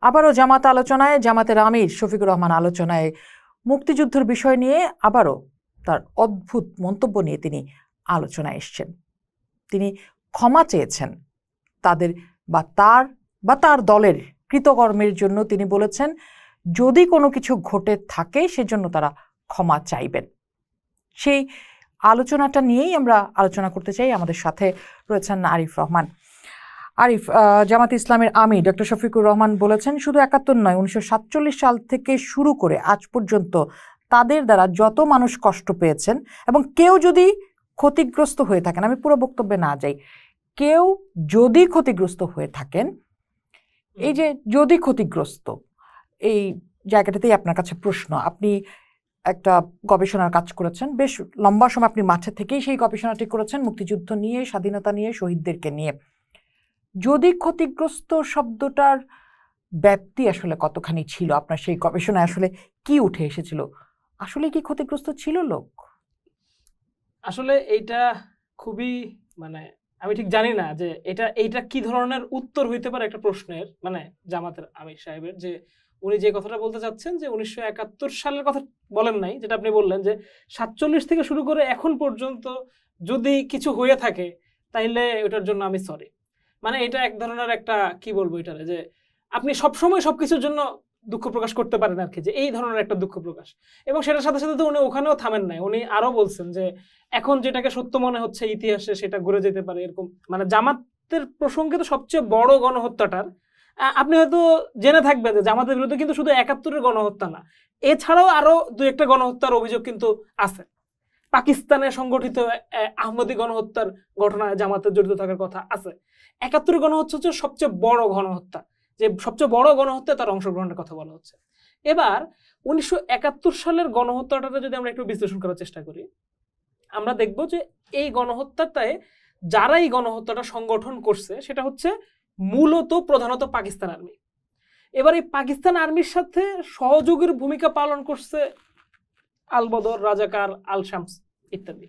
আবারও জামাত আলোচনায়, জামাতের আমির শফিকুর রহমান আলোচনায় মুক্তিযুদ্ধের বিষয় নিয়ে আবারও তার অদ্ভুত মন্তব্য নিয়ে তিনি আলোচনায় এসছেন। তিনি ক্ষমা চেয়েছেন তাদের বা তার দলের কৃতকর্মের জন্য। তিনি বলেছেন যদি কোনো কিছু ঘটে থাকে সেজন্য তারা ক্ষমা চাইবেন। সেই আলোচনাটা নিয়েই আমরা আলোচনা করতে চাই। আমাদের সাথে রয়েছেন আরিফ রহমান। আরিফ, জামাত ইসলামের আমির ডক্টর শফিকুর রহমান বলেছেন শুধু ৭১ নয়, ১৯৪৭ সাল থেকে শুরু করে আজ পর্যন্ত তাদের দ্বারা যত মানুষ কষ্ট পেয়েছেন এবং কেউ যদি ক্ষতিগ্রস্ত হয়ে থাকেন, আমি পুরো বক্তব্যে না যাই, কেউ যদি ক্ষতিগ্রস্ত হয়ে থাকেন, এই যে যদি ক্ষতিগ্রস্ত, এই জায়গাটাতেই আপনার কাছে প্রশ্ন। আপনি একটা গবেষণার কাজ করেছেন, বেশ লম্বা সময় আপনি মাঠে থেকেই সেই গবেষণাটি করেছেন, মুক্তিযুদ্ধ নিয়ে, স্বাধীনতা নিয়ে, শহীদদেরকে নিয়ে। যদি ক্ষতিগ্রস্ত শব্দটার ব্যাপ্তি আসলে কতখানি ছিল? আপনার সেই গবেষণায় আসলে কি উঠে এসেছিল? আসলে কি ক্ষতিগ্রস্ত ছিল লোক? আসলে এইটা খুবই আমি ঠিক জানি না যে এইটা কি ধরনের উত্তর হইতে পারে একটা প্রশ্নের, জামাতের আমির সাহেবের, যে উনি যে কথাটা বলতে চাচ্ছেন যে ১৯৭১ সালের কথা বলেন নাই, যেটা আপনি বললেন যে ৪৭ থেকে শুরু করে এখন পর্যন্ত যদি কিছু হয়ে থাকে তাইলে ওটার জন্য আমি সরি। এটা এক ধরনের একটা কি বলবো এটারে, যে আপনি সবসময় সবকিছুর জন্য দুঃখ প্রকাশ করতে পারেন আর কি, যে এই ধরনের একটা দুঃখ প্রকাশ। এবং সেটার সাথে সাথে তো উনি ওখানেও থামেন নাই, উনি আরো বলছেন যে এখন যেটাকে সত্য মনে হচ্ছে ইতিহাসে সেটা ঘুরে যেতে পারে, এরকম। জামাতের প্রসঙ্গে তো সবচেয়ে বড় গণহত্যাটার আপনি হয়তো জেনে থাকবেন যে জামাতের বিরুদ্ধে কিন্তু শুধু ৭১-এর গণহত্যা না, এছাড়াও আরো ২-১টা গণহত্যার অভিযোগ কিন্তু আছে। পাকিস্তানে সংগঠিত আহমদি গণহত্যার ঘটনায় জামাতের জড়িত থাকার কথা আছে। ৭১-এর গণহত্যা হচ্ছে সবচেয়ে বড় গণহত্যা, যে সবচেয়ে বড় গণহত্যা তার অংশগ্রহণের কথা বলা হচ্ছে। এবার ১৯৭১ সালের গণহত্যাটাতে যদি আমরা একটু বিশ্লেষণ করার চেষ্টা করি, আমরা দেখব যে এই গণহত্যাটায় যারা এই গণহত্যাটা সংগঠন করছে সেটা হচ্ছে মূলত প্রধানত পাকিস্তান আর্মি। এবার এই পাকিস্তান আর্মির সাথে সহযোগীর ভূমিকা পালন করছে আল বদর, রাজাকার, আল শামস ইত্যাদি।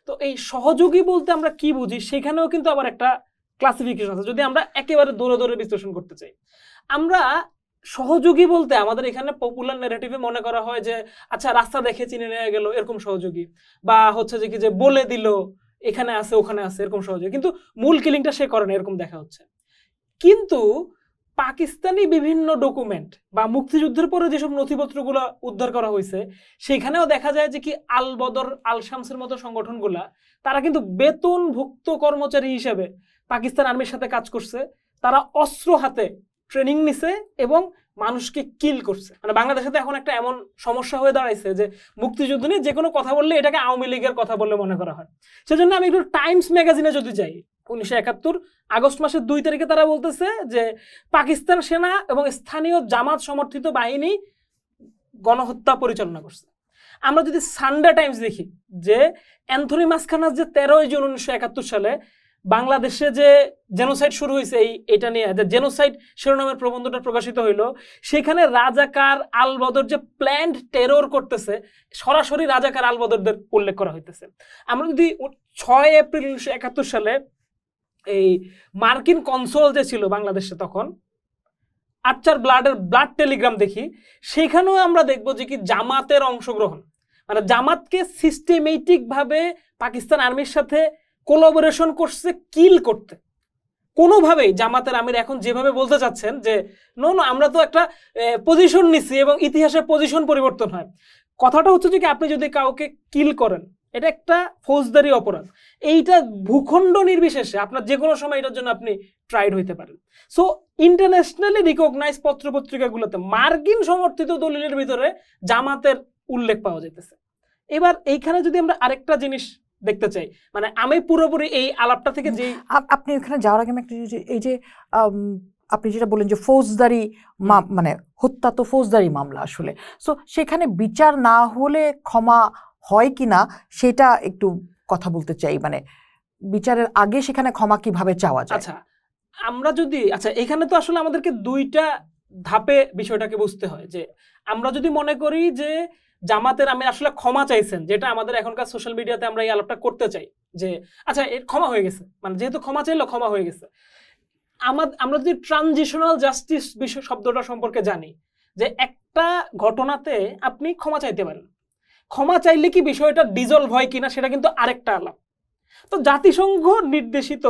তো এই সহযোগী বলতে আমরা কি বুঝি সেখানেও কিন্তু আবার একটা ক্লাসিফিকেশন আছে। যদি আমরা একেবারে দৌড়ে দৌড়ে বিশ্লেষণ করতে চাই, আমরা সহযোগী বলতে আমাদের এখানে পপুলার ন্যারেটিভে মনে করা হয় যে আচ্ছা রাস্তা দেখে চিনে নিয়ে গেল এরকম সহযোগী, বা হচ্ছে যে কি যে বলে দিল এখানে আছে ওখানে আছে এরকম সহযোগী, কিন্তু মূল কিলিংটা সে করে না এরকম দেখা হচ্ছে। কিন্তু পাকিস্তানি বিভিন্ন ডকুমেন্ট বা মুক্তিযুদ্ধের পরে যেসব নথিপত্রগুলো উদ্ধার করা হয়েছে সেখানেও দেখা যায় যে কি আল বদর, আল শামসের মতো সংগঠনগুলা তারা কিন্তু বেতনভুক্ত কর্মচারী হিসেবে পাকিস্তান আর্মির সাথে কাজ করছে। তারা অস্ত্র হাতে ট্রেনিং নিছে এবং মানুষকে কিল করছে। বাংলাদেশে তো এখন একটা এমন সমস্যা হয়ে দাঁড়াইছে যে মুক্তিযুদ্ধ নিয়ে যে কোনো কথা বললে এটাকে আওয়ামী লীগের কথা বললে মনে করা হয়। সেজন্য আমি একটু টাইমস ম্যাগাজিনে যদি যাই, ১৯৭১ আগস্ট মাসের ২ তারিখে তারা বলতেছে যে পাকিস্তান সেনা এবং স্থানীয় জামাত সমর্থিত বাহিনী গণহত্যা পরিচালনা করছে। আমরা যদি সানডে টাইমস দেখি যে অ্যান্থনি মাসখানাস যে ১৩ জুন ১৯৭১ সালে বাংলাদেশে যে জেনোসাইড শুরু হয়েছে, এটা নিয়ে যে জেনোসাইড শিরোনামের প্রবন্ধটা প্রকাশিত হইল, সেখানে রাজাকার আল বদর যে প্ল্যান্ড টেরর করতেছে সরাসরি রাজাকার আল বদরদের উল্লেখ করা হইতেছে। আমরা যদি ৬ এপ্রিল ১৯৭১ সালে এই মার্কিন কনসুল যে ছিল বাংলাদেশে তখন, আর্চার ব্লাডের ব্লাড টেলিগ্রাম দেখি, সেখানেও আমরা দেখব যে কি জামাতের অংশগ্রহণ, জামাতকে সিস্টেমেটিক ভাবে পাকিস্তান আর্মির সাথে কোলাবোরেশন করছে কিল করতে। কোনোভাবেই জামাতের আমির এখন যেভাবে বলতে চাচ্ছেন যে নো আমরা তো একটা পজিশন নিছি এবং ইতিহাসের পজিশন পরিবর্তন হয়, কথাটা হচ্ছে যে কি আপনি যদি কাউকে কিল করেন এটা একটা ফৌজদারি অপরাধ। এইটা ভূখণ্ড নির্বিশেষে আপনার যে কোনো সময় এটার জন্য আপনি ট্রাইড হইতে পারেন। সো ইন্টারন্যাশনালি রিকগনাইজ পত্রপত্রিকাগুলোতে মার্কিন সমর্থিত দলিলের ভিতরে জামাতের উল্লেখ পাওয়া যেতেছে। এবার এইখানে যদি আমরা আরেকটা জিনিস দেখতে চাই, আমি পুরোপুরি এই আলাপটা থেকে যে আপনি এখানে যাওয়ার আগে একটা এই যে আপনি যেটা বলেন যে ফৌজদারি হত্যা তো ফৌজদারি মামলা আসলে, সো সেখানে বিচার না হলে ক্ষমা হয় কিনা সেটা একটু কথা বলতে চাই। বিচারের আগে সেখানে ক্ষমা কিভাবে চাওয়া যায়? আমরা যদি এখানে তো আসলে আমাদেরকে ২টা ধাপে বিষয়টাকে বুঝতে হয়। যে আমরা যদি মনে করি যে জামাতের আমির আসলে ক্ষমা চাইছেন, যেটা আমাদের এখনকার সোশ্যাল মিডিয়াতে আমরা এই আলাপটা করতে চাই যে আচ্ছা এর ক্ষমা হয়ে গেছে, যেহেতু ক্ষমা চাইলো ক্ষমা হয়ে গেছে, আমরা যদি ট্রানজিশনাল জাস্টিস বিষয় শব্দটা সম্পর্কে জানি, যে একটা ঘটনাতে আপনি ক্ষমা চাইতে পারেন, ক্ষমা চাইলে কি বিষয়টা ডিজলভ হয় কিনা সেটা কিন্তু আরেকটা আলাপ। তো জাতিসংঘ নির্দেশিত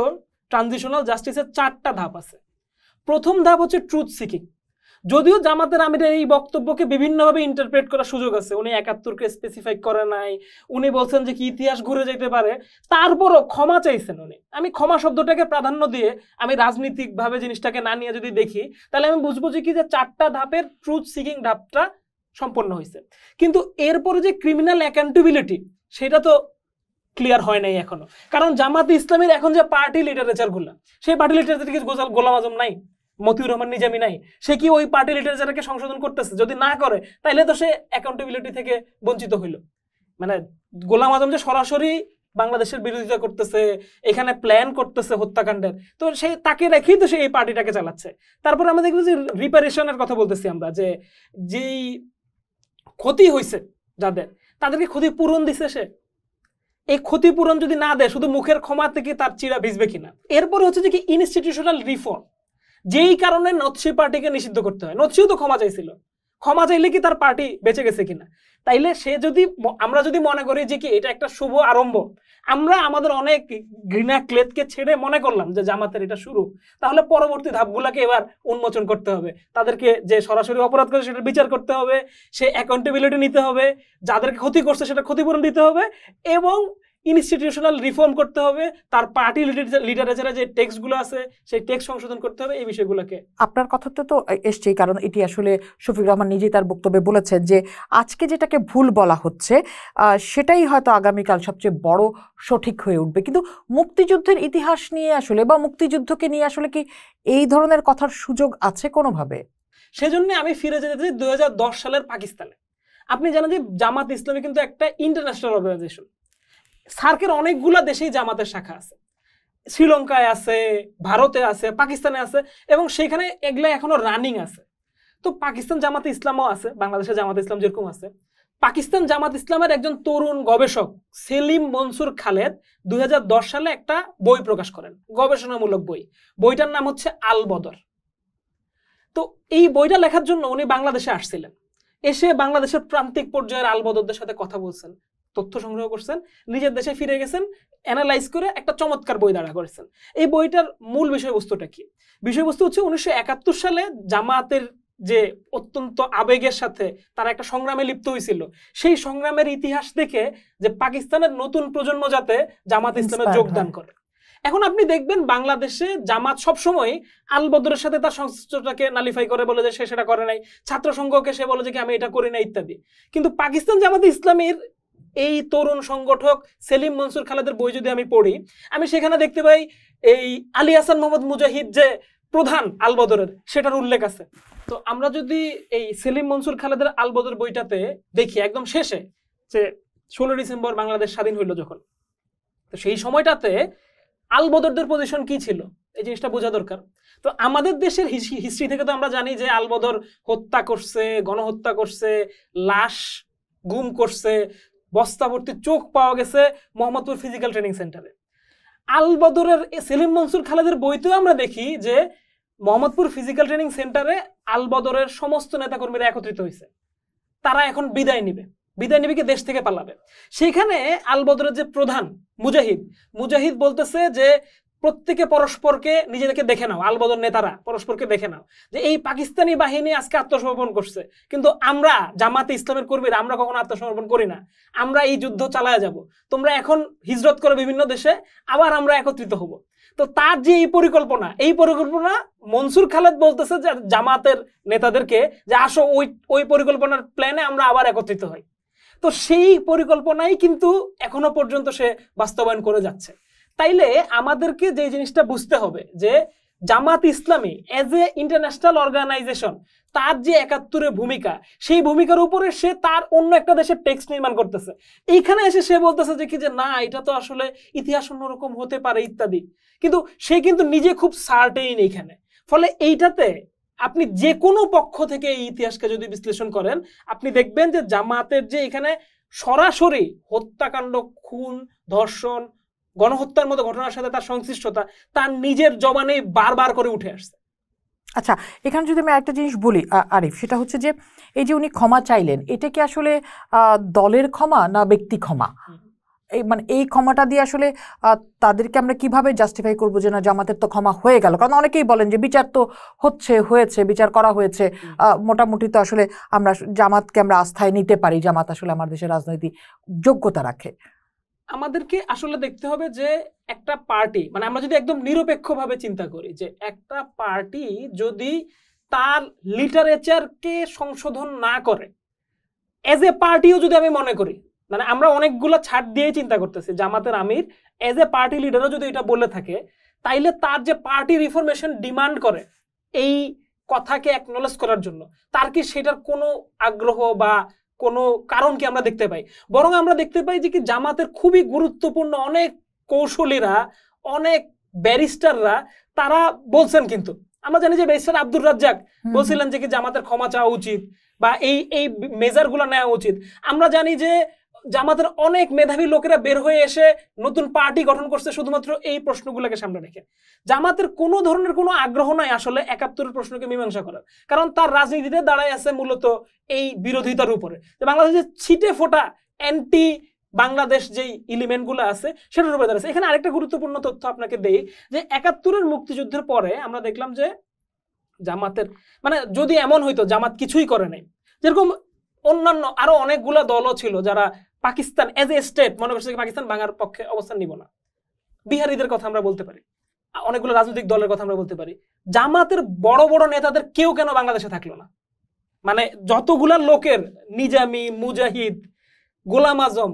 ট্রানজিশনাল জাস্টিসের 4টা ধাপ আছে। প্রথম ধাপ হচ্ছে ট্রুথ সিকিং। যদিও জামাতের আমিরের এই বক্তব্যকে বিভিন্নভাবে ইন্টারপ্রেট করার সুযোগ আছে, উনি 71কে স্পেসিফাই করে নাই, উনি বলছেন যে কি ইতিহাস ঘুরে যেতে পারে, তারপরও ক্ষমা চাইছেন উনি। আমি ক্ষমা শব্দটাকে প্রাধান্য দিয়ে আমি রাজনীতিকভাবে জিনিসটাকে না নিয়ে যদি দেখি, তাহলে আমি বুঝবো যে কি যে 4টা ধাপের ট্রুথ সিকিং ধাপটা সম্পন্ন হয়েছে। কিন্তু এরপরে যে ক্রিমিনাল অ্যাকাউন্টেবিলিটি, সেটা তো ক্লিয়ার হয় নাই এখনো। কারণ জামাতে ইসলামের এখন যে পার্টি লিটারেচার গুলা, সেই পার্টি লিটারেচার কি গোলাম আজম নাই, মতিউর রহমান নিজামী নাই, সে কি ওই পার্টি লিটারেচারকে সংশোধন করতেছে? যদি না করে তাইলে তো সে অ্যাকাউন্টেবিলিটি থেকে বঞ্চিত হইল। মানে গোলাম আজম যে সরাসরি বাংলাদেশের বিরোধিতা করতেছে, এখানে প্ল্যান করতেছে হত্যাকাণ্ডের, তো সেই তাকে রেখেই তো সে এই পার্টিটাকে চালাচ্ছে। তারপর আমরা দেখবো যে রিপারেশনের কথা বলতেছি আমরা, যে যেই ক্ষতি হয়েছে যাদের, তাদেরকে ক্ষতিপূরণ দিছে সে। এই ক্ষতিপূরণ যদি না দেয়, শুধু মুখের ক্ষমা থেকে তার চিরা ভিজবে কিনা। এরপরে হচ্ছে যে কি ইনস্টিটিউশনাল রিফর্ম, যেই কারণে নৎসি পার্টিকে নিষিদ্ধ করতে হয়। নৎসিও তো ক্ষমা চাইছিল, ক্ষমা চাইলে কি তার পার্টি বেঁচে গেছে কিনা? তাইলে সে যদি, আমরা যদি মনে করি যে কি এটা একটা শুভ আরম্ভ, আমরা আমাদের অনেক ঘৃণা ক্লেদকে ছেড়ে মনে করলাম যে জামাতের এটা শুরু, তাহলে পরবর্তী ধাপগুলোকে এবার উন্মোচন করতে হবে। তাদেরকে যে সরাসরি অপরাধ করে সেটা বিচার করতে হবে, সে অ্যাকাউন্টেবিলিটি নিতে হবে, যাদেরকে ক্ষতি করছে সেটা ক্ষতিপূরণ দিতে হবে, এবং ইনস্টিটিউশনাল রিফর্ম করতে হবে। তার পার্টি লিটারেচারে যে টেক্সটগুলো আছে সেই টেক্সট সংশোধন করতে হবে, এই বিষয়গুলোকে। আপনার কথাতে তো এসছেই, কারণ এটি আসলে শফিকুর রহমান নিজেই তার বক্তব্যে বলেছেন যে আজকে যেটাকে ভুল বলা হচ্ছে সেটাই হয়তো আগামীকাল সবচেয়ে বড় সঠিক হয়ে উঠবে। কিন্তু মুক্তিযুদ্ধের ইতিহাস নিয়ে আসলে বা মুক্তিযুদ্ধকে নিয়ে আসলে কি এই ধরনের কথার সুযোগ আছে কোনোভাবে? সেজন্য আমি ফিরে যেতে চাই 2010 সালের পাকিস্তানে। আপনি জানেন যে জামাত ইসলামী কিন্তু একটা ইন্টারন্যাশনাল অর্গানাইজেশন। সার্কের অনেকগুলা দেশেই জামাতের শাখা আছে, শ্রীলঙ্কায় আছে, ভারতে আছে, পাকিস্তানে আছে, এবং সেখানে এগুলা এখনো রানিং আছে। তো পাকিস্তান জামাতে ইসলামও আছে, বাংলাদেশের জামাত ইসলাম যেরকম আছে। পাকিস্তান জামাত ইসলামের একজন তরুণ গবেষক সেলিম মনসুর খালেদ 2010 সালে একটা বই প্রকাশ করেন, গবেষণামূলক বই। বইটার নাম হচ্ছে আল বদর। তো এই বইটা লেখার জন্য উনি বাংলাদেশে আসছিলেন, এসে বাংলাদেশের প্রান্তিক পর্যায়ের আল বদরদের সাথে কথা বলছেন, তথ্য সংগ্রহ করছেন, নিজের দেশে ফিরে গেছেন, অ্যানালাইজ করে একটা চমৎকার বই দাঁড়া করেছেন। এই বইটার মূল বিষয়বস্তুটা কি? বিষয়বস্তু হচ্ছে 1971 সালে জামাতের যে অত্যন্ত আবেগের সাথে তারা একটা সংগ্রামে লিপ্ত হয়েছিল, সেই সংগ্রামের ইতিহাস দেখে যে পাকিস্তানের নতুন প্রজন্ম যাতে জামাত ইসলামে যোগদান করে। এখন আপনি দেখবেন বাংলাদেশে জামাত সবসময় আল বদরের সাথে তার সংশ্লিষ্টতাকে নালিফাই করে, বলে যে সে সেটা করে নাই, ছাত্র সংঘকে সে বলে যে কি আমি এটা করি না ইত্যাদি। কিন্তু পাকিস্তান জামাত ইসলামীর এই তরুণ সংগঠক সেলিম মনসুর খালেদের বই যদি আমি পড়ি, আমি সেখানে দেখতে পাই এই আলী হাসান মোহাম্মদ মুজাহিদ যে প্রধান আল বদরের, সেটার উল্লেখ আছে। তো আমরা যদি এই সেলিম মনসুর খালেদের আল বদর বইটাতে দেখি, একদম শেষে যে 16 ডিসেম্বর বাংলাদেশ স্বাধীন হইল যখন, তো সেই সময়টাতে আল বদরদের পজিশন কি ছিল এই জিনিসটা বোঝা দরকার। তো আমাদের দেশের হিস্ট্রি থেকে তো আমরা জানি যে আল বদর হত্যা করছে, গণহত্যা করছে, লাশ গুম করছে, বস্তা ভর্তি চোখ পাওয়া গেছে মোহাম্মদপুর ফিজিক্যাল ট্রেনিং সেন্টারে। আল বদরের সেলিম মনসুর খালেদের বইতেও আমরা দেখি যে মোহাম্মদপুর ফিজিক্যাল ট্রেনিং সেন্টারে আল বদরের সমস্ত নেতাকর্মীরা একত্রিত হয়েছে, তারা এখন বিদায় নিবে কি দেশ থেকে পালাবে। সেখানে আল বদরের যে প্রধান মুজাহিদ বলতেছে যে প্রত্যেকে পরস্পরকে নিজেদেরকে দেখে নাও, আল বদর নেতারা পরস্পরকে দেখে নাও যে এই পাকিস্তানি বাহিনী আজকে আত্মসমর্পণ করছে, কিন্তু আমরা জামাতে ইসলামের কর্মীরা আমরা কখনো আত্মসমর্পণ করি না, আমরা এই যুদ্ধ চালায় যাব, তোমরা এখন হিজরত করে বিভিন্ন দেশে, আবার আমরা একত্রিত হব। তো তার যে এই পরিকল্পনা মনসুর খালেদ বলতেছে যে জামাতের নেতাদেরকে যে আসো ওই পরিকল্পনার প্ল্যানে আমরা আবার একত্রিত হই। তো সেই পরিকল্পনাই কিন্তু এখনো পর্যন্ত সে বাস্তবায়ন করে যাচ্ছে। তাইলে আমাদেরকে যে জিনিসটা বুঝতে হবে যে Jamaat Islami as a international organisation, তার যে 71-এ ভূমিকা, সেই ভূমিকার উপরে সে তার অন্য একটা দেশের টেক্সট নির্মাণ করতেছে। এইখানে এসে সে বলতেছে যে কি যে না, এটা তো আসলে ইতিহাস অন্যরকম হতে পারে ইত্যাদি, কিন্তু সে কিন্তু নিজে খুব সার্টেইন এইখানে। ফলে এইটাতে আপনি যে কোনো পক্ষ থেকে এই ইতিহাসকে যদি বিশ্লেষণ করেন, আপনি দেখবেন যে জামাতের যে এখানে সরাসরি হত্যাকাণ্ড, খুন, ধর্ষণ, গণহত্যার মতো ঘটনার সাথে তার সংশ্লিষ্টতা তার নিজের জবানে বারবার করে উঠে আসছে। আচ্ছা, এখানে যদি আমি একটা জিনিস বলি আরিফ, সেটা হচ্ছে যে এই যে উনি ক্ষমা চাইলেন, এটা কি আসলে দলের ক্ষমা না ব্যক্তি ক্ষমা? এই মানে এই ক্ষমাটা দিয়ে আসলে তাদেরকে আমরা কিভাবে জাস্টিফাই করবো যে না জামাতের তো ক্ষমা হয়ে গেল? কারণ অনেকেই বলেন যে বিচার তো হয়েছে, বিচার করা হয়েছে, মোটামুটি তো আসলে আমরা জামাতকে আমরা আস্থায় নিতে পারি, জামাত আসলে আমার দেশের রাজনৈতিক যোগ্যতা রাখে। আমাদেরকে আসলে দেখতে হবে যে একটা পার্টি, মানে আমরা যদি একদম নিরপেক্ষভাবে চিন্তা করি, যে একটা পার্টি যদি তার লিটারেচারকে সংশোধন না করে, এজ এ পার্টিও যদি আমি মনে করি, মানে আমরা অনেকগুলো ছাড় দিয়ে চিন্তা করতেছি, জামাতের আমির এজ এ পার্টি লিডারও যদি এটা বলে থাকে, তাইলে তার যে পার্টি রিফরমেশন ডিমান্ড করে এই কথাকে অ্যাকনলেজ করার জন্য, তার কি সেটার কোনো আগ্রহ বা কোনো কারণ কি আমরা দেখতে পাই? বরং আমরা দেখতে পাই যে কি জামাতের খুবই গুরুত্বপূর্ণ অনেক কৌশলীরা, অনেক ব্যারিস্টাররা তারা বলছেন, কিন্তু আমরা জানি যে ব্যারিস্টার আব্দুর রাজ্জাক বলছিলেন যে কি জামাতের ক্ষমা চাওয়া উচিত বা এই মেজারগুলো নেওয়া উচিত। আমরা জানি যে জামাতের অনেক মেধাবী লোকেরা বের হয়ে এসে নতুন পার্টি গঠন করছে শুধুমাত্র এই প্রশ্নগুলোকে সামনে রেখে। জামাতের কোনো ধরনের কোনো আগ্রহ নাই আসলে ৭১-এর প্রশ্নকে মীমাংসা করার, কারণ তার রাজনীতিতে দাঁড়ায় আছে মূলত এই বিরোধিতার উপরে। বাংলাদেশে ছিটে ফোটা অ্যান্টি বাংলাদেশ যেই এলিমেন্টগুলো আছে সেটার উপরে দাঁড়াচ্ছে। এখানে আরেকটা গুরুত্বপূর্ণ তথ্য আপনাকে দেই, যে ৭১-এর মুক্তিযুদ্ধের পরে আমরা দেখলাম যে জামাতের, মানে যদি এমন হইতো জামাত কিছুই করে নাই, যেরকম অন্যান্য আরো অনেকগুলো দলও ছিল যারা পাকিস্তান এজ এ স্টেট মনে করছে পাকিস্তান ভাঙার পক্ষে অবস্থান নিব না, বিহারীদের কথা আমরা বলতে পারি, অনেকগুলো রাজনৈতিক দলের কথা আমরা বলতে পারি, জামাতের বড় বড় নেতাদের কেউ কেন বাংলাদেশে থাকলো না? মানে যতগুলা লোকের, Nizami, Mujahid, Golam Azam,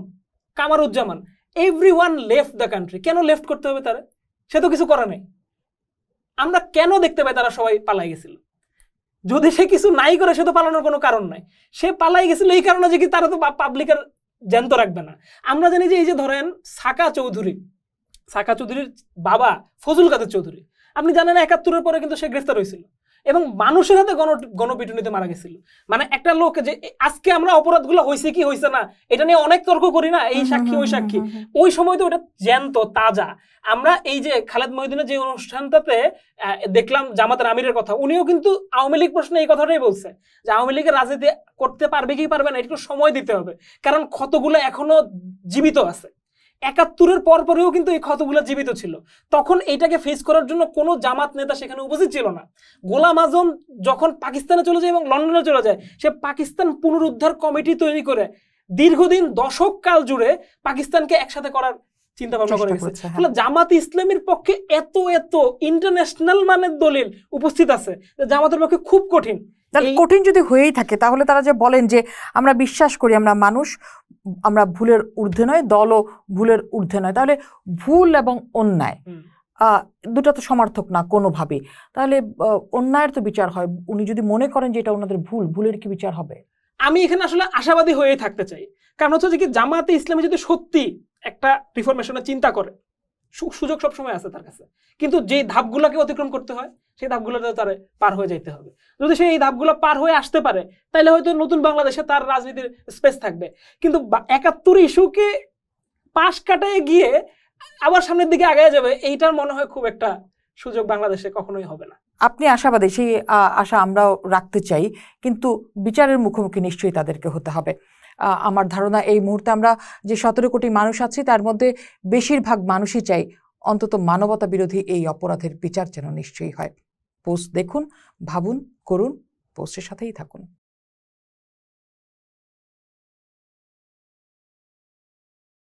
Kamaruzzaman, everyone left the country. কেন লেফট করতে হবে তারা? সে তো কিছু করে নাই। আমরা কেন দেখতে পাই তারা সবাই পালাই গেছিল? যদি সে কিছু নাই করে সে তো পালানোর কোনো কারণ নাই, সে পালাই গেছিল এই কারণে যে কি তারা তো পাবলিকের জ্যান্ত রাখবে না। আমরা জানি যে এই যে ধরেন সাকা চৌধুরীর বাবা ফজল কাদের চৌধুরী, আপনি জানেন ৭১-এর পরে কিন্তু সে গ্রেফতার হয়েছিল এবং মানুষের হাতে গণপিটুনিতে মারা গেছিল। মানে একটা লোক, যে আজকে আমরা অপরাধগুলো হয়েছে কি হয়েছে না এটা নিয়ে অনেক তর্ক করি না, এই সাক্ষী ওই সাক্ষী, ওই সময় তো ওটা জ্যান্ত তাজা। আমরা এই যে খালেদ মহিউদ্দিনের যে অনুষ্ঠানটাতে দেখলাম জামাতের আমিরের কথা, উনিও কিন্তু আওয়ামী লীগ প্রশ্নে এই কথাটাই বলছে যে আওয়ামী লীগের রাজনীতি করতে পারবে কি পারবে না একটু সময় দিতে হবে, কারণ ক্ষতগুলো এখনো জীবিত আছে। ৭১-এর পরেও কিন্তু এই ক্ষতগুলো জীবিত ছিল। তখন এইটাকে ফেস করার জন্য কোনো জামাত নেতা সেখানে উপস্থিত ছিল না। গোলাম আজম যখন পাকিস্তানে চলে যায় এবং লন্ডনে চলে যায়, সে পাকিস্তান পুনরুদ্ধার কমিটি তৈরি করে দীর্ঘদিন দশক কাল জুড়ে পাকিস্তানকে একসাথে করার চিন্তা ভাবনা করে গেছে। তাহলে জামাত ইসলামের পক্ষে এত ইন্টারন্যাশনাল মানের দলিল উপস্থিত আছে, জামাতের পক্ষে খুব কঠিন। কঠিন যদি হয়েই থাকে তাহলে তারা যে বলেন যে আমরা বিশ্বাস করি আমরা মানুষ, আমরা ভুলের ঊর্ধ্বে নয়, দলও ভুলের ঊর্ধ্বে নয়, তাহলে ভুল এবং অন্যায় দুটো তো সমার্থক না কোনোভাবেই। তাহলে অন্যায়ের তো বিচার হয়। উনি যদি মনে করেন যে এটা ওনাদের ভুলের কি বিচার হবে? আমি এখানে আসলে আশাবাদী হয়েই থাকতে চাই, কারণ হচ্ছে যে কি জামাতে ইসলামী যদি সত্যি একটা রিফরমেশনের চিন্তা করে, সুযোগ সবসময় আছে তার কাছে, কিন্তু যে ধাপগুলোকে অতিক্রম করতে হয় সেই ধাপগুলোতে তার পার হয়ে যাইতে হবে। যদি সে এই ধাপগুলো পার হয়ে আসতে পারে তাহলে হয়তো নতুন বাংলাদেশে তার রাজনীতির স্পেস থাকবে। কিন্তু ৭১ ইস্যুকে পাশ কাটায় গিয়ে আবার সামনের দিকে আগায় যাবে, এইটার মনে হয় খুব একটা সুযোগ বাংলাদেশে কখনোই হবে না। আপনি আশাবাদী, সেই আশা আমরাও রাখতে চাই, কিন্তু বিচারের মুখোমুখি নিশ্চয়ই তাদেরকে হতে হবে। আমার ধারণা এই মুহূর্তে আমরা যে ১৭ কোটি মানুষ আছি তার মধ্যে বেশিরভাগ মানুষই চাই অন্তত মানবতা বিরোধী এই অপরাধের বিচার যেন নিশ্চয়ই হয়। পোস্ট দেখুন, ভাবুন, করুন, পোস্টের সাথেই থাকুন।